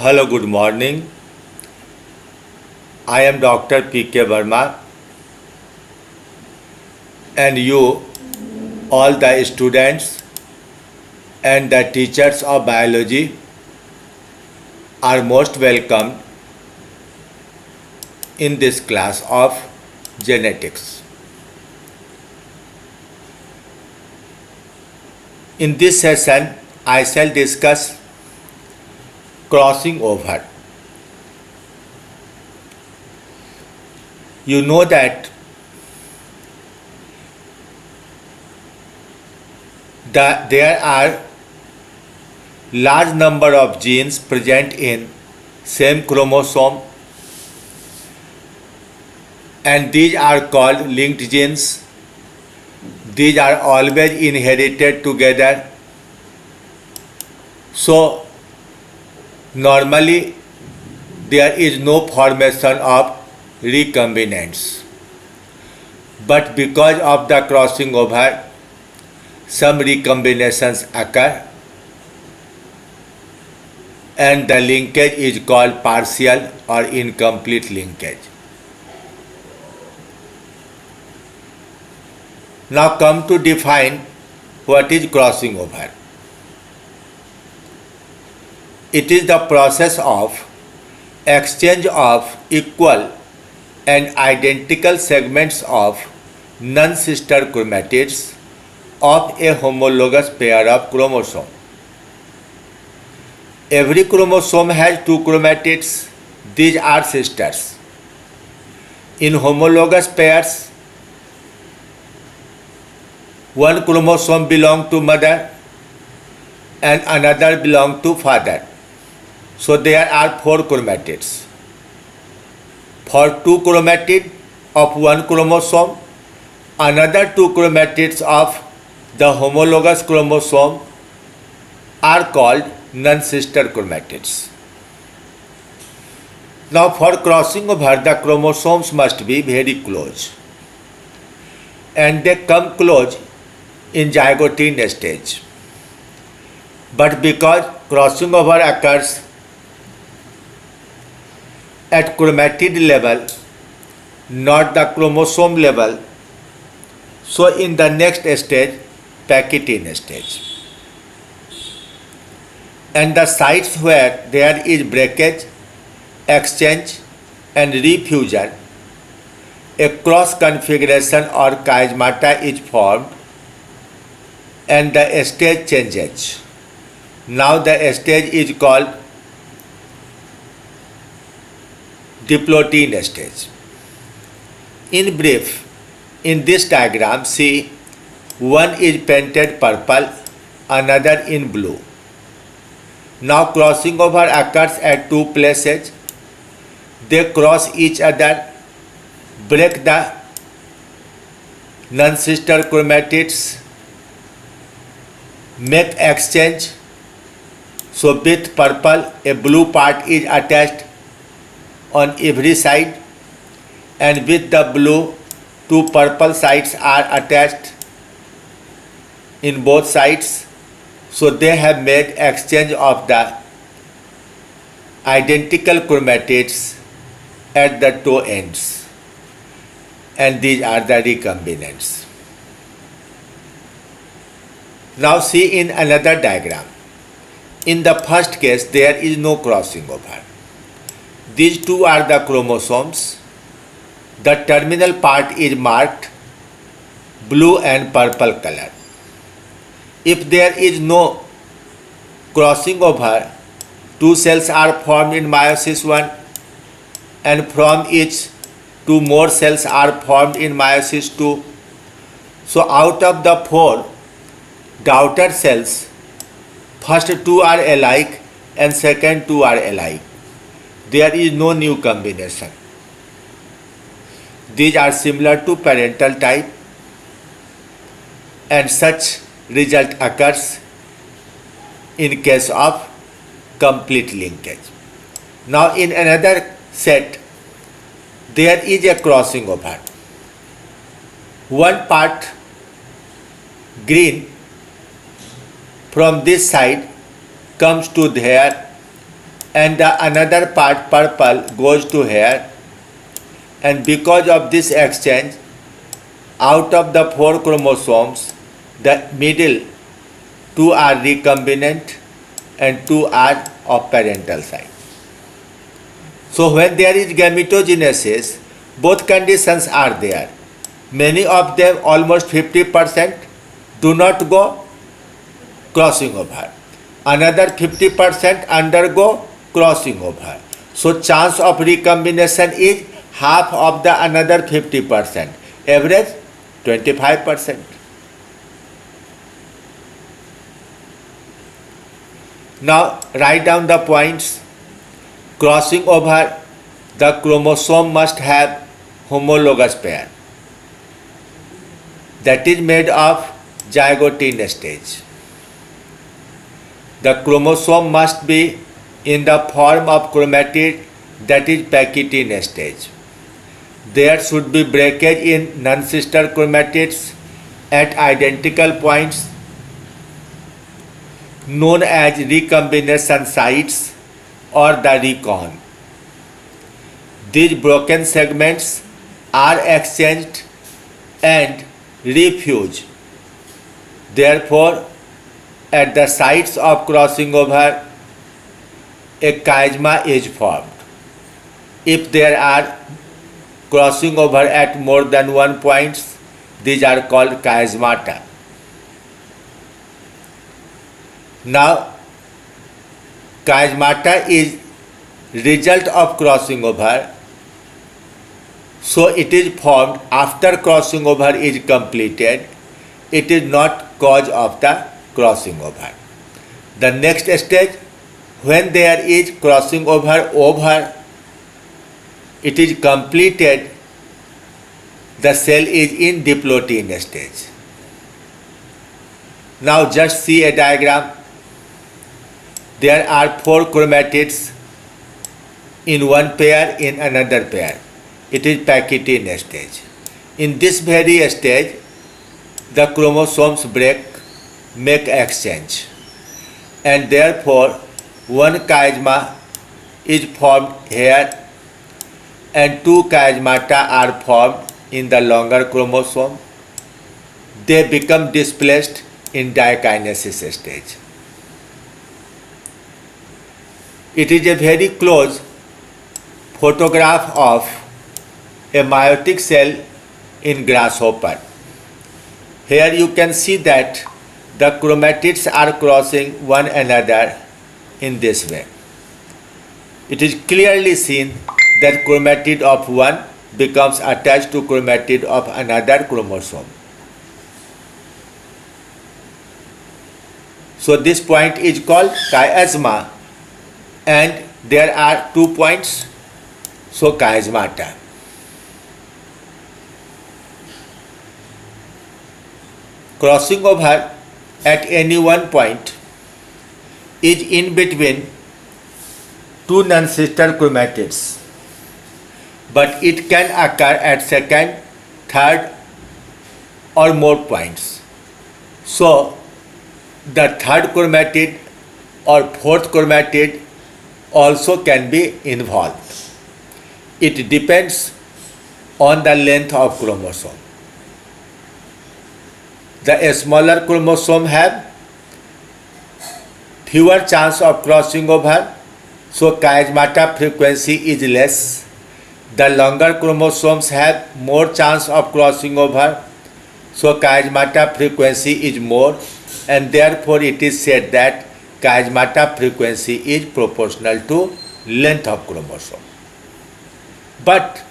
Hello, good morning. I am Dr. P.K. Verma, and you, all the students and the teachers of biology, are most welcome in this class of genetics. In this session, I shall discuss crossing over. You know that there are large number of genes present in same chromosome, and these are called linked genes. These are always inherited together. So normally there is no formation of recombinants, but because of the crossing over, some recombinations occur, and the linkage is called partial or incomplete linkage. Now come to define what is crossing over. It is the process of exchange of equal and identical segments of non-sister chromatids of a homologous pair of chromosomes. Every chromosome has two chromatids. These are sisters. In homologous pairs, one chromosome belongs to mother and another belongs to father. So there are four chromatids. For two chromatids of one chromosome, another two chromatids of the homologous chromosome are called non-sister chromatids. Now for crossing over, the chromosomes must be very close, and they come close in zygotine stage. But because crossing over occurs at chromatid level, not the chromosome level, so in the next stage, Pachytene stage. And the sites where there is breakage, exchange and refusion, a cross configuration or chiasmata is formed and the stage changes. Now the stage is called diploidine stage. In brief, in this diagram, see, one is painted purple, another in blue. Now crossing over occurs at two places. They cross each other, break the non-sister chromatids, make exchange. So with purple, a blue part is attached on every side, and with the blue, two purple sides are attached in both sides. So they have made exchange of the identical chromatids at the toe ends, and these are the recombinants. Now see in another diagram. In the first case, there is no crossing over. These two are the chromosomes. The terminal part is marked blue and purple color. If there is no crossing over, two cells are formed in meiosis 1, and from each two more cells are formed in meiosis 2. So out of the four daughter cells, first two are alike and second two are alike. There is no new combination. These are similar to parental type, and such result occurs in case of complete linkage. Now in another set, there is a crossing over. One part green from this side comes to there and the another part purple goes to here, and because of this exchange, out of the 4 chromosomes, the middle 2 are recombinant and 2 are of parental side. So when there is gametogenesis, both conditions are there. Many of them, almost 50%, do not go crossing over. Another 50% undergo crossing over. So chance of recombination is half of the another 50%. Average 25%. Now write down the points. Crossing over, the chromosome must have homologous pair, that is made of zygote stage. The chromosome must be in the form of chromatid, that is Pachytene stage. There should be breakage in non-sister chromatids at identical points known as recombination sites or the recon. These broken segments are exchanged and refused. Therefore, at the sites of crossing over, a chiasma is formed. If there are crossing over at more than one points, these are called chiasmata. Now, chiasmata is result of crossing over, so it is formed after crossing over is completed. It is not cause of the crossing over. The next stage, when there is crossing over, it is completed, the cell is in diplotin stage. Now just see a diagram. There are 4 chromatids in one pair, in another pair. It is Pachytene stage. In this very stage, the chromosomes break, make exchange, and therefore one chiasma is formed here and 2 chiasmata are formed in the longer chromosome. They become displaced in dikinesis stage. It is a very close photograph of a meiotic cell in grasshopper. Here you can see that the chromatids are crossing one another in this way. It is clearly seen that chromatid of one becomes attached to chromatid of another chromosome. So this point is called chiasma, and there are 2 points, so chiasmata. Crossing over at any one point is in between 2 non-sister chromatids, but it can occur at second, third or more points. So the third chromatid or fourth chromatid also can be involved. It depends on the length of chromosome. The smaller chromosome have fewer chance of crossing over, so chiasmata frequency is less. The longer chromosomes have more chance of crossing over, so chiasmata frequency is more, and therefore it is said that chiasmata frequency is proportional to length of chromosome. But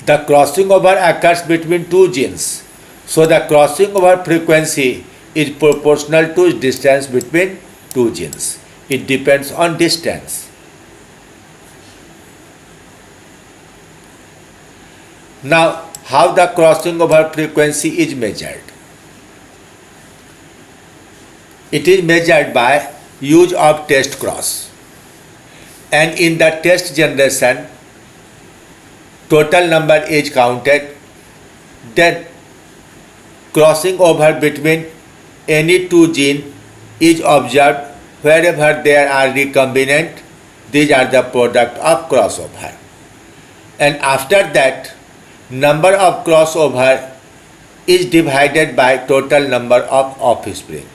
the crossing over occurs between 2 genes, so the crossing over frequency is proportional to distance between 2 genes. It depends on distance. Now, how the crossing over frequency is measured? It is measured by use of test cross, and in the test generation total number is counted. Then crossing over between any 2 genes is observed wherever there are recombinant these are the product of crossover. And after that, number of crossover is divided by total number of offspring.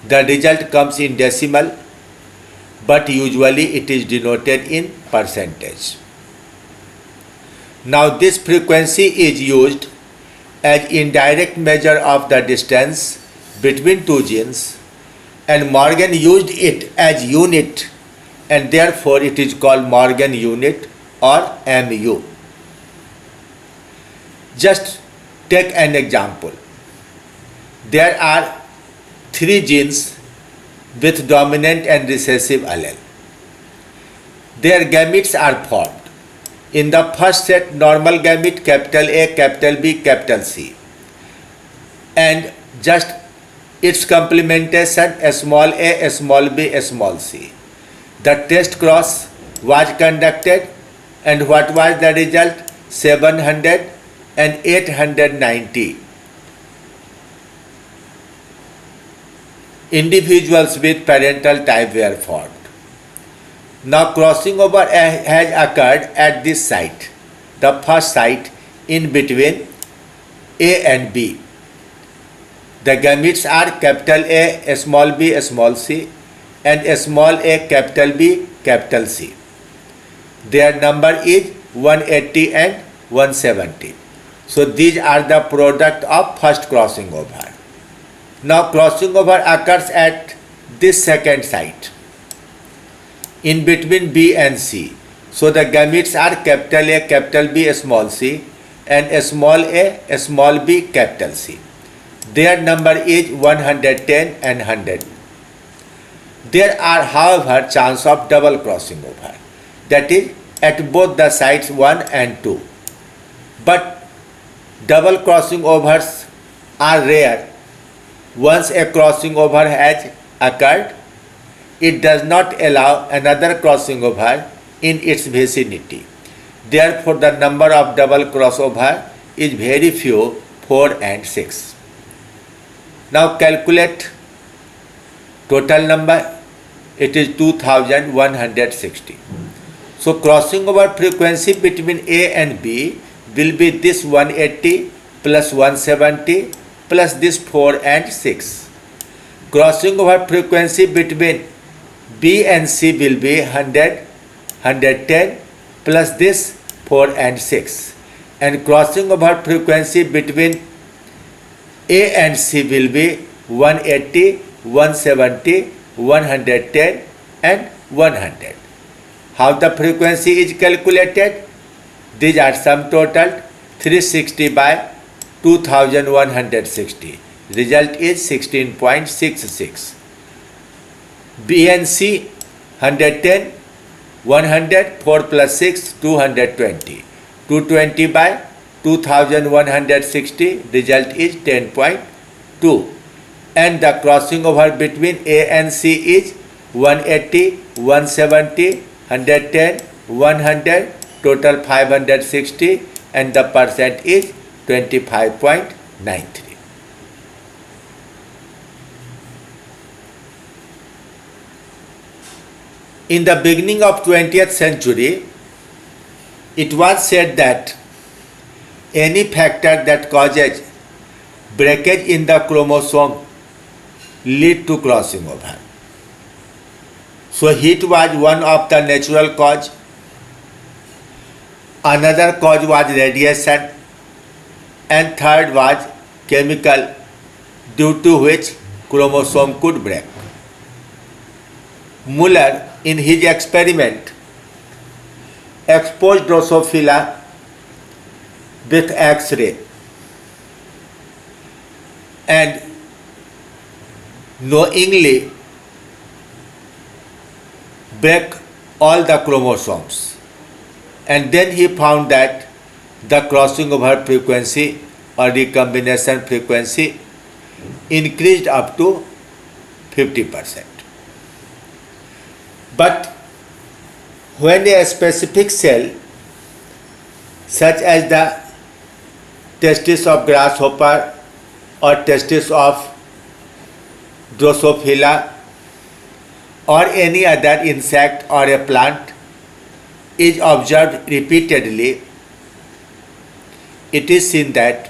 The result comes in decimal, but usually it is denoted in percentage. Now this frequency is used as indirect measure of the distance between two genes, and Morgan used it as unit, and therefore it is called Morgan unit or MU. Just take an example. There are three genes with dominant and recessive allele. Their gametes are formed. In the first set, normal gamete capital A, capital B, capital C, and just its complementation small a, small b, small c. The test cross was conducted, and what was the result? 700 and 890 individuals with parental type were formed. Now crossing over has occurred at this site, the first site in between A and B. The gametes are capital A, small b, small c, and small a, capital B, capital C. Their number is 180 and 170. So these are the product of first crossing over. Now crossing over occurs at this second site in between B and C. So the gametes are capital A, capital B, small c, and small a, small b, capital C. Their number is 110 and 100. There are, however, chance of double crossing over, that is at both the sites 1 and 2. But double crossing overs are rare. Once a crossing over has occurred, it does not allow another crossing over in its vicinity. Therefore, the number of double crossover is very few, 4 and 6. Now calculate total number. It is 2160. So crossing over frequency between A and B will be this 180 plus 170 plus this 4 and 6. Crossing over frequency between B and C will be 100, 110 plus this 4 and 6. And crossing over frequency between A and C will be 180, 170, 110 and 100. How the frequency is calculated? These are sum total 360 by 2160. Result is 16.66. B and C 110, 100, 4 plus 6, 220. 220 by 2160, result is 10.2. And the crossing over between A and C is 180, 170, 110, 100, total 560, and the percent is 25.93. In the beginning of 20th century, it was said that any factor that causes breakage in the chromosome lead to crossing over. So heat was one of the natural cause. Another cause was radiation, and third was chemical, due to which chromosome could break. Muller, in his experiment, exposed Drosophila with X-ray and knowingly break all the chromosomes, and then he found that the crossing over frequency or recombination frequency increased up to 50%. But when a specific cell, such as the testis of grasshopper or testis of Drosophila or any other insect or a plant is observed repeatedly, it is seen that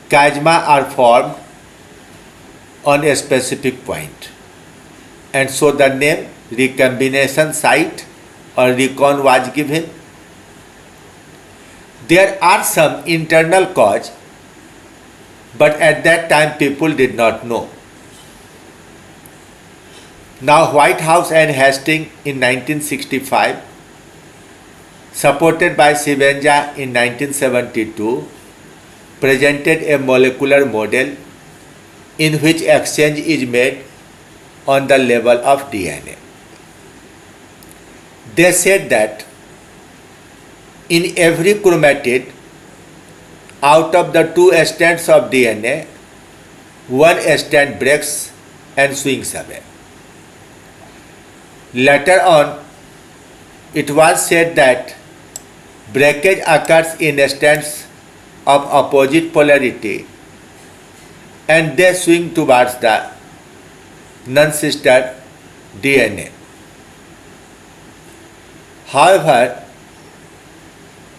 chiasma are formed on a specific point, and so the name recombination site or recon was given. There are some internal cause, but at that time people did not know. Now Whitehouse and Hastings in 1965, supported by Scivenja in 1972, presented a molecular model in which exchange is made on the level of DNA. They said that in every chromatid, out of the two strands of DNA, one strand breaks and swings away. Later on, it was said that breakage occurs in strands of opposite polarity and they swing towards the non-sister DNA. However,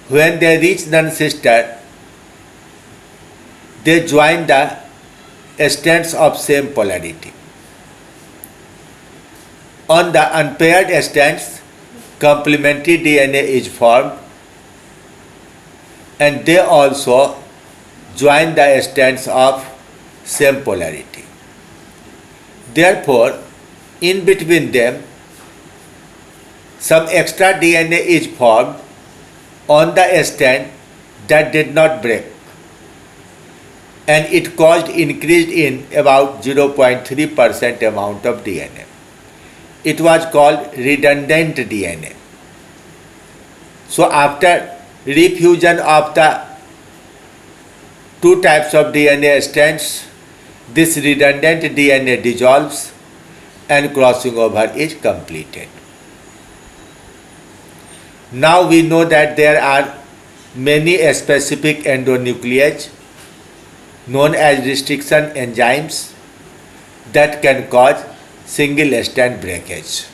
when they reach non-sister, they join the strands of same polarity. On the unpaired strands, complementary DNA is formed and they also join the strands of same polarity. Therefore, in between them, some extra DNA is formed on the strand that did not break, and it caused increase in about 0.3% amount of DNA. It was called redundant DNA. So after refusion of the two types of DNA strands, this redundant DNA dissolves and crossing over is completed. Now we know that there are many specific endonucleases known as restriction enzymes that can cause single strand breakage,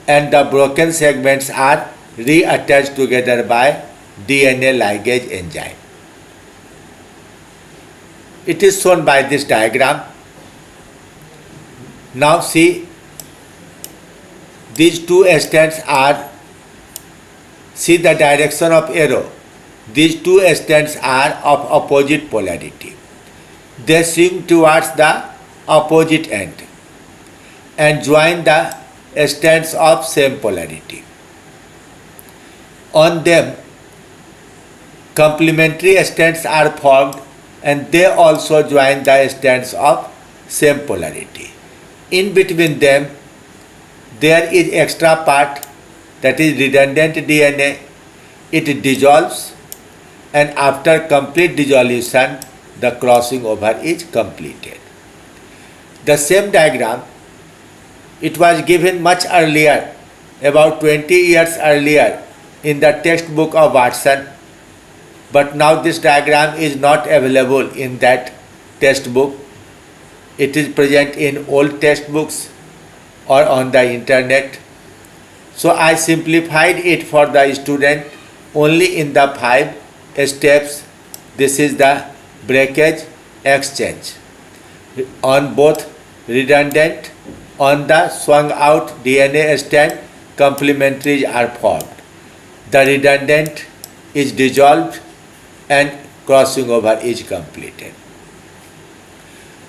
and the broken segments are reattached together by DNA ligase enzyme. It is shown by this diagram. Now see, these two strands are, see the direction of arrow. These two strands are of opposite polarity. They swing towards the opposite end and join the strands of same polarity. On them, complementary strands are formed and they also join the strands of same polarity. In between them, there is extra part, that is redundant DNA. It dissolves, and after complete dissolution, the crossing over is completed. The same diagram, it was given much earlier, about 20 years earlier, in the textbook of Watson, but now this diagram is not available in that textbook. It is present in old textbooks or on the internet. So I simplified it for the student only in the 5 steps. This is the breakage exchange. On both redundant, on the swung out DNA strand, complementaries are formed. The redundant is dissolved and crossing over is completed.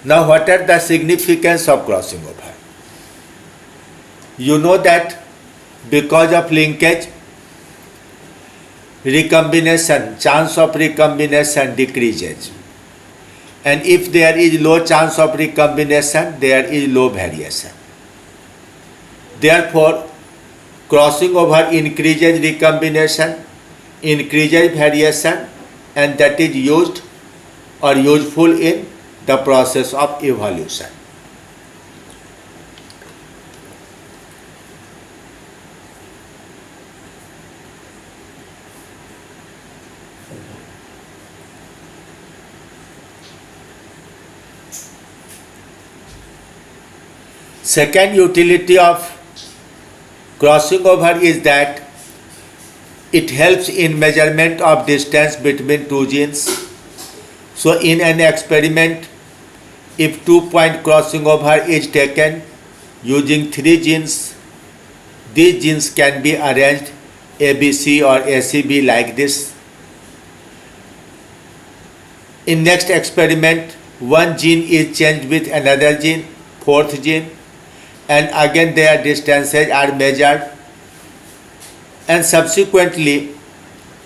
Now what are the significance of crossing over? You know that because of linkage, recombination, chance of recombination decreases. And if there is low chance of recombination, there is low variation. Therefore, crossing over increases recombination, increases variation, and that is used or useful in the process of evolution. Second utility of crossing over is that it helps in measurement of distance between two genes. So in an experiment, if 2-point crossing over is taken using 3 genes, these genes can be arranged ABC or ACB like this. In next experiment, one gene is changed with another gene, fourth gene, and again their distances are measured, and subsequently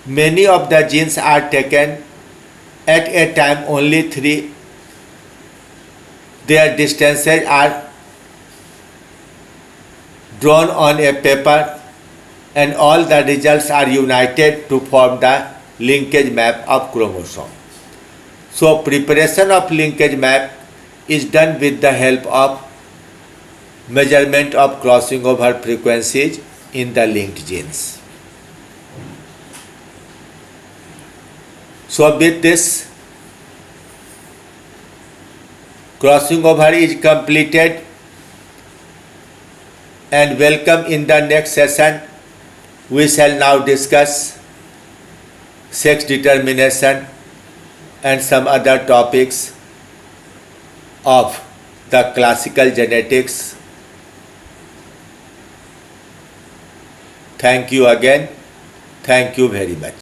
many of the genes are taken at a time only 3. Their distances are drawn on a paper and all the results are united to form the linkage map of chromosome. So preparation of linkage map is done with the help of measurement of crossing over frequencies in the linked genes. So with this, crossing over is completed, and welcome in the next session. We shall now discuss sex determination and some other topics of the classical genetics. Thank you again. Thank you very much.